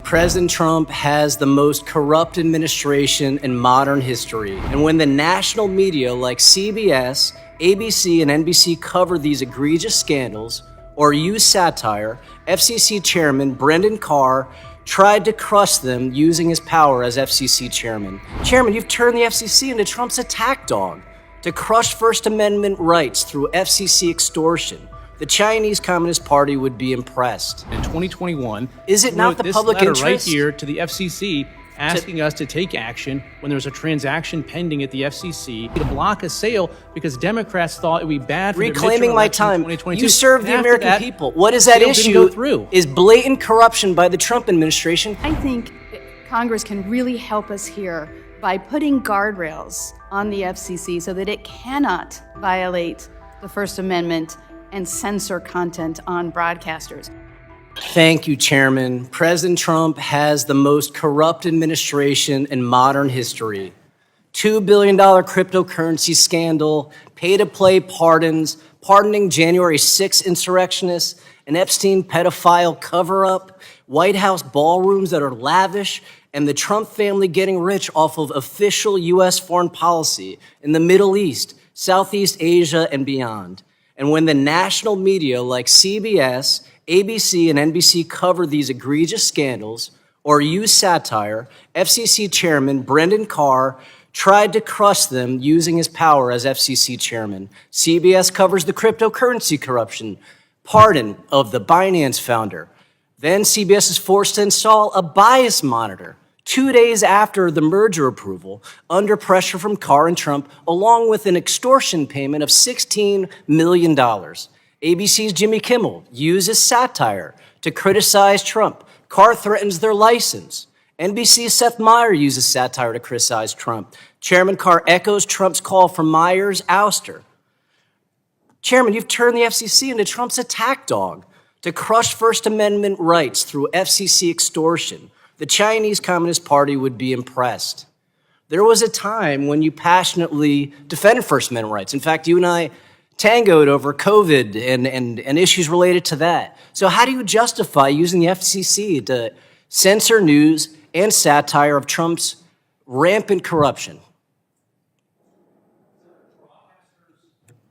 President Trump has the most corrupt administration in modern history. And when the national media like CBS, ABC, and NBC cover these egregious scandals or use satire, FCC Chairman Brendan Carr tried to crush them using his power as FCC Chairman. Chairman, you've turned the FCC into Trump's attack dog to crush First Amendment rights through FCC extortion. The Chinese Communist Party would be impressed. In 2021, is it not the public interest? Right here to the FCC asking us to take action when there's a transaction pending at the FCC to block a sale because Democrats thought it would be bad for reclaiming my time. You serve the American people. What is that issue? Is blatant corruption by the Trump administration. I think Congress can really help us here by putting guardrails on the FCC so that it cannot violate the First Amendment and censor content on broadcasters. Thank you, Chairman. President Trump has the most corrupt administration in modern history. $2 billion cryptocurrency scandal, pay-to-play pardons, pardoning January 6 insurrectionists, an Epstein pedophile cover-up, White House ballrooms that are lavish, and the Trump family getting rich off of official U.S. foreign policy in the Middle East, Southeast Asia, and beyond. And when the national media like CBS, ABC, and NBC cover these egregious scandals or use satire, FCC Chairman Brendan Carr tried to crush them using his power as FCC Chairman. CBS covers the cryptocurrency corruption, pardon of the Binance founder. Then CBS is forced to install a bias monitor 2 days after the merger approval, under pressure from Carr and Trump, along with an extortion payment of $16 million. ABC's Jimmy Kimmel uses satire to criticize Trump. Carr threatens their license. NBC's Seth Meyers uses satire to criticize Trump. Chairman Carr echoes Trump's call for Meyers' ouster. Chairman, you've turned the FCC into Trump's attack dog to crush First Amendment rights through FCC extortion. The Chinese Communist Party would be impressed. There was a time when you passionately defended First Amendment rights. In fact, you and I tangoed over COVID and issues related to that. So how do you justify using the FCC to censor news and satire of Trump's rampant corruption?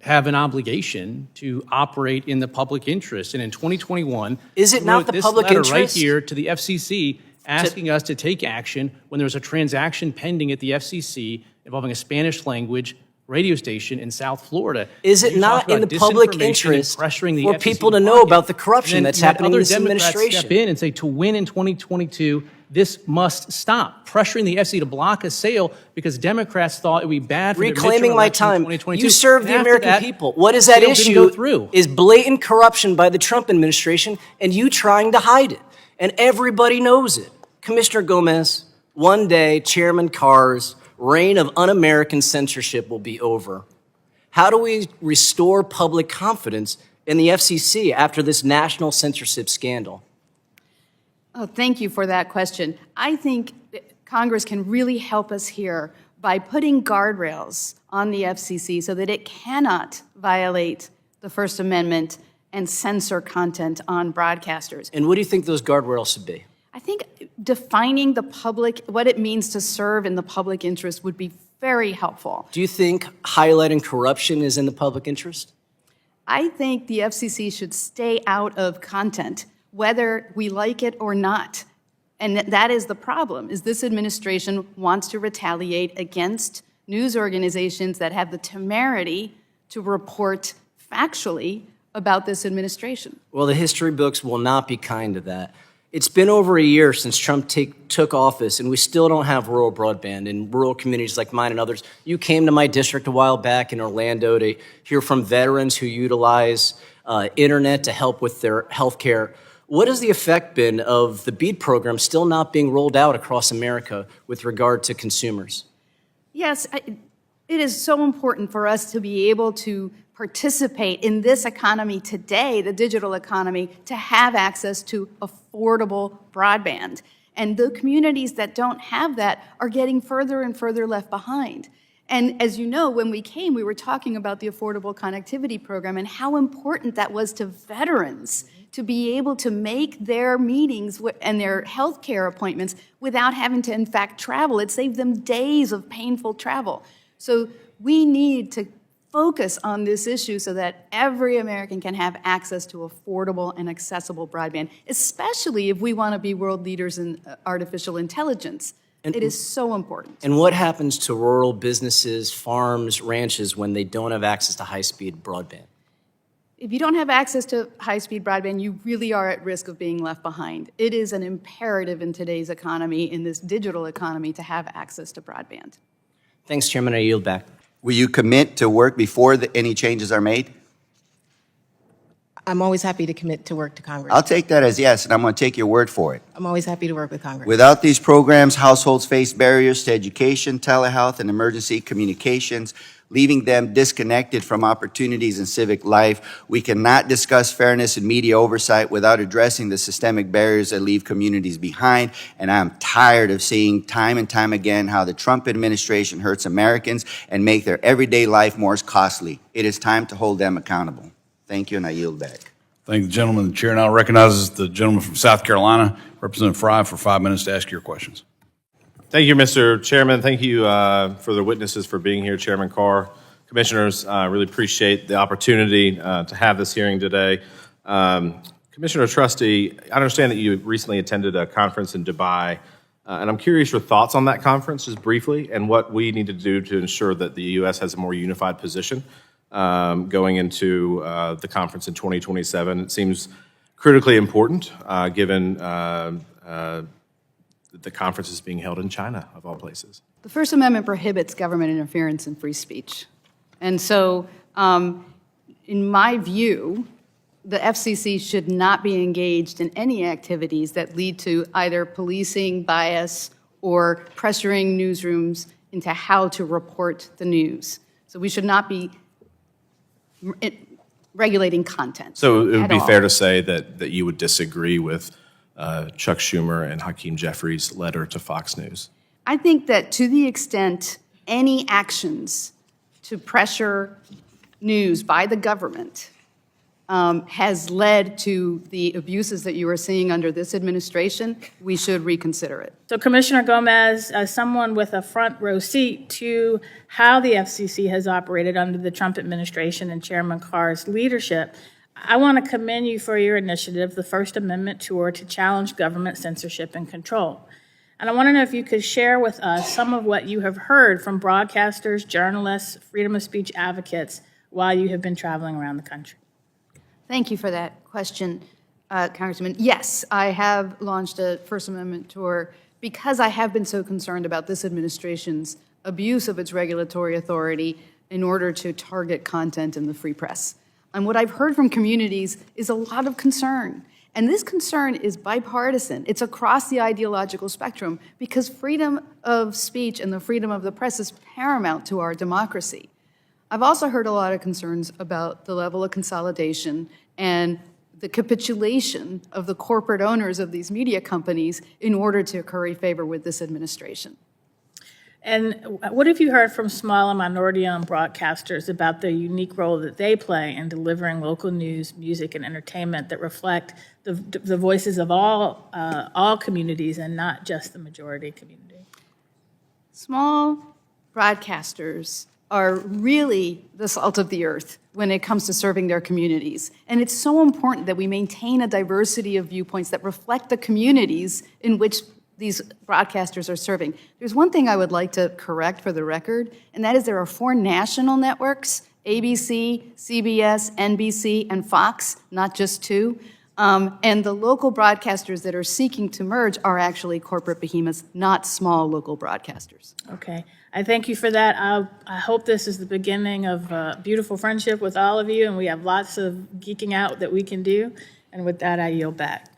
Have an obligation to operate in the public interest. And in 2021, is it not the public interest? Right here to the FCC asking us to take action when there's a transaction pending at the FCC involving a Spanish language radio station in South Florida. Is it not in the public interest for people to know about the corruption that's happening in this administration? Step in and say, to win in 2022, this must stop. Pressuring the FCC to block a sale because Democrats thought it would be bad for reclaiming my time. You serve the American people. What is that issue? Is blatant corruption by the Trump administration and you trying to hide it. And everybody knows it. Commissioner Gomez, one day Chairman Carr's reign of un-American censorship will be over. How do we restore public confidence in the FCC after this national censorship scandal? Oh, thank you for that question. I think Congress can really help us here by putting guardrails on the FCC so that it cannot violate the First Amendment and censor content on broadcasters. And what do you think those guardrails should be? I think defining the public, what it means to serve in the public interest would be very helpful. Do you think highlighting corruption is in the public interest? I think the FCC should stay out of content, whether we like it or not. And that is the problem, is this administration wants to retaliate against news organizations that have the temerity to report factually about this administration. Well, the history books will not be kind to that. It's been over a year since Trump took office, and we still don't have rural broadband in rural communities like mine and others. You came to my district a while back in Orlando to hear from veterans who utilize internet to help with their health care. What has the effect been of the BEAD program still not being rolled out across America with regard to consumers? Yes, it is so important for us to be able to participate in this economy today, the digital economy, to have access to affordable broadband. And the communities that don't have that are getting further and further left behind. And as you know, when we came, we were talking about the Affordable Connectivity Program and how important that was to veterans to be able to make their meetings and their healthcare appointments without having to, in fact, travel. It saved them days of painful travel. So we need to focus on this issue so that every American can have access to affordable and accessible broadband, especially if we want to be world leaders in artificial intelligence. It is so important. And what happens to rural businesses, farms, ranches when they don't have access to high-speed broadband? If you don't have access to high-speed broadband, you really are at risk of being left behind. It is an imperative in today's economy, in this digital economy, to have access to broadband. Thanks, Chairman. I yield back. Will you commit to work before any changes are made? I'm always happy to commit to work to Congress. I'll take that as yes, and I'm going to take your word for it. I'm always happy to work with Congress. Without these programs, households face barriers to education, telehealth, and emergency communications, leaving them disconnected from opportunities in civic life. We cannot discuss fairness and media oversight without addressing the systemic barriers that leave communities behind. And I'm tired of seeing time and time again how the Trump administration hurts Americans and make their everyday life more costly. It is time to hold them accountable. Thank you, and I yield back. Thank the gentleman. The chair now recognizes the gentleman from South Carolina, Representative Fry, for 5 minutes to ask your questions. Thank you, Mr. Chairman. Thank you for the witnesses for being here, Chairman Carr. Commissioners, I really appreciate the opportunity to have this hearing today. Commissioner Trusty, I understand that you recently attended a conference in Dubai, and I'm curious your thoughts on that conference, just briefly, and what we need to do to ensure that the U.S. has a more unified position going into the conference in 2027. It seems critically important, given the conference is being held in China, of all places. The First Amendment prohibits government interference in free speech. And so, in my view, the FCC should not be engaged in any activities that lead to either policing bias or pressuring newsrooms into how to report the news. So we should not be regulating content. So it would be all. fair to say that you would disagree with Chuck Schumer and Hakeem Jeffries' letter to Fox News? I think that to the extent any actions to pressure news by the government has led to the abuses that you are seeing under this administration, we should reconsider it. So Commissioner Gomez, as someone with a front row seat to how the FCC has operated under the Trump administration and Chairman Carr's leadership, I want to commend you for your initiative, the First Amendment Tour, to challenge government censorship and control. And I want to know if you could share with us some of what you have heard from broadcasters, journalists, freedom of speech advocates while you have been traveling around the country. Thank you for that question, Congressman. Yes, I have launched a First Amendment tour because I have been so concerned about this administration's abuse of its regulatory authority in order to target content in the free press. And what I've heard from communities is a lot of concern. And this concern is bipartisan. It's across the ideological spectrum because freedom of speech and the freedom of the press is paramount to our democracy. I've also heard a lot of concerns about the level of consolidation and the capitulation of the corporate owners of these media companies in order to curry favor with this administration. And what have you heard from small and minority-owned broadcasters about the unique role that they play in delivering local news, music, and entertainment that reflect the voices of all communities and not just the majority community? Small broadcasters are really the salt of the earth when it comes to serving their communities. And it's so important that we maintain a diversity of viewpoints that reflect the communities in which these broadcasters are serving. There's one thing I would like to correct for the record, and that is there are 4 national networks, ABC, CBS, NBC, and Fox, not just 2. And the local broadcasters that are seeking to merge are actually corporate behemoths, not small local broadcasters. Okay. I thank you for that. I hope this is the beginning of a beautiful friendship with all of you, and we have lots of geeking out that we can do. And with that, I yield back.